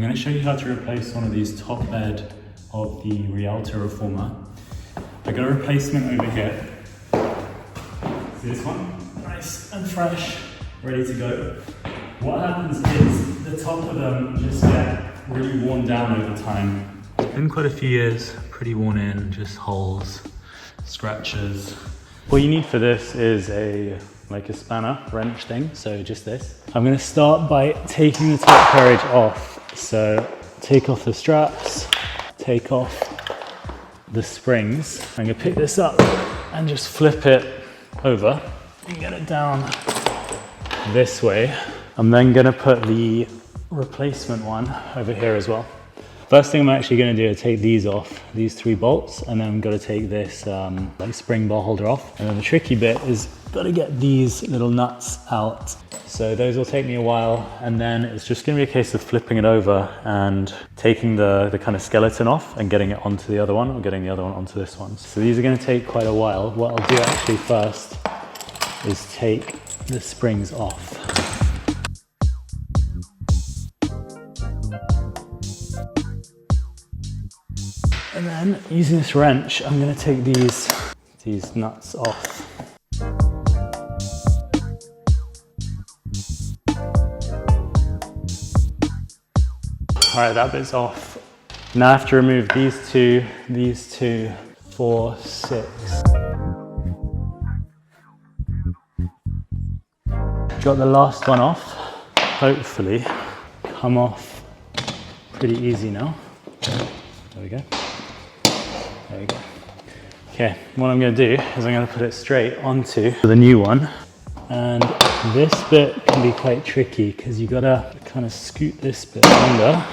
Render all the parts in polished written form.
going to show you how to replace one of these top bed of the Rialto Reformer. I got a replacement over here. See this one? Nice and fresh, ready to go. What happens is the top of them just get really worn down over time. It's been quite a few years, pretty worn in, just holes, scratches. What you need for this is like a spanner wrench thing, so just this. I'm going to start by taking the top carriage off. So take off the straps, take off the springs. I'm going to pick this up and just flip it over and get it down this way. I'm then going to put the replacement one over here as well. First thing I'm actually going to do is take these off, these 3 bolts, and then I'm going to take this like spring bar holder off. And then the tricky bit is got to get these little nuts out. So those will take me a while, and then it's just going to be a case of flipping it over and taking the kind of skeleton off and getting it onto the other one, or getting the other one onto this one. So these are going to take quite a while. What I'll do actually first is take the springs off. And then using this wrench, I'm going to take these nuts off. All right, that bit's off. Now I have to remove these two, 4, 6. Got the last one off. Hopefully come off pretty easy now. There we go. There we go. Okay, what I'm going to do is I'm going to put it straight onto the new one. And this bit can be quite tricky because you got to kind of scoot this bit under,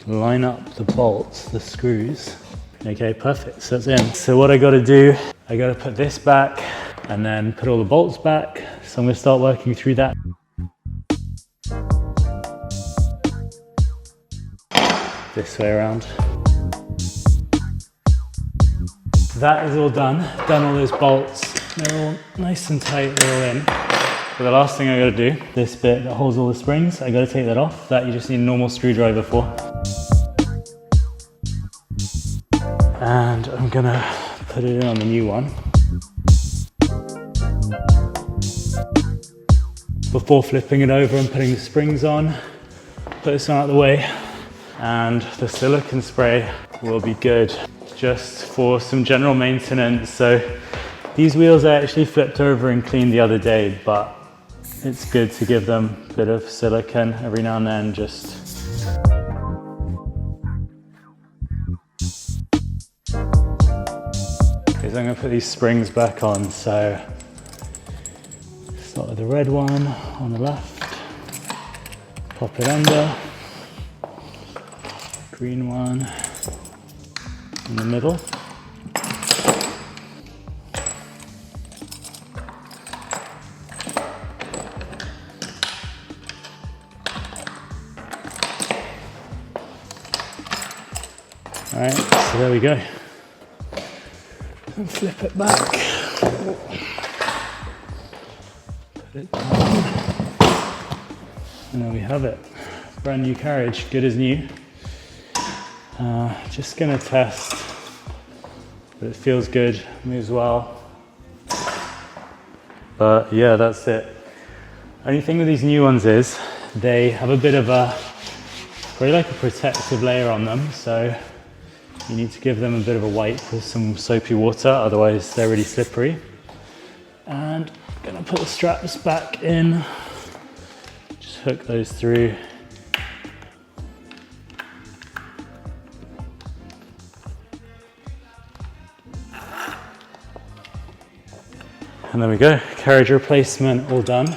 line up the bolts, the screws. Okay, perfect, so it's in. So what I got to do, I got to put this back and then put all the bolts back. So I'm going to start working through that. This way around. That is all done all those bolts. They're all nice and tight, they're all in. But the last thing I gotta do, this bit that holds all the springs, I gotta take that off. That you just need a normal screwdriver for. And I'm gonna put it in on the new one. Before flipping it over and putting the springs on, put this one out of the way, and the silicone spray will be good just for some general maintenance. So these wheels I actually flipped over and cleaned the other day, but it's good to give them a bit of silicone every now and then, just. Okay, so I'm gonna put these springs back on. So start with the red one on the left, pop it under, green one in the middle. All right, so there we go. And flip it back. Put it down. And there we have it. Brand new carriage, good as new. Just gonna test, but it feels good, moves well. But yeah, that's it. Only thing with these new ones is they have a bit of probably like a protective layer on them, so you need to give them a bit of a wipe with some soapy water, otherwise they're really slippery. And I'm gonna put the straps back in, just hook those through. And there we go, carriage replacement all done.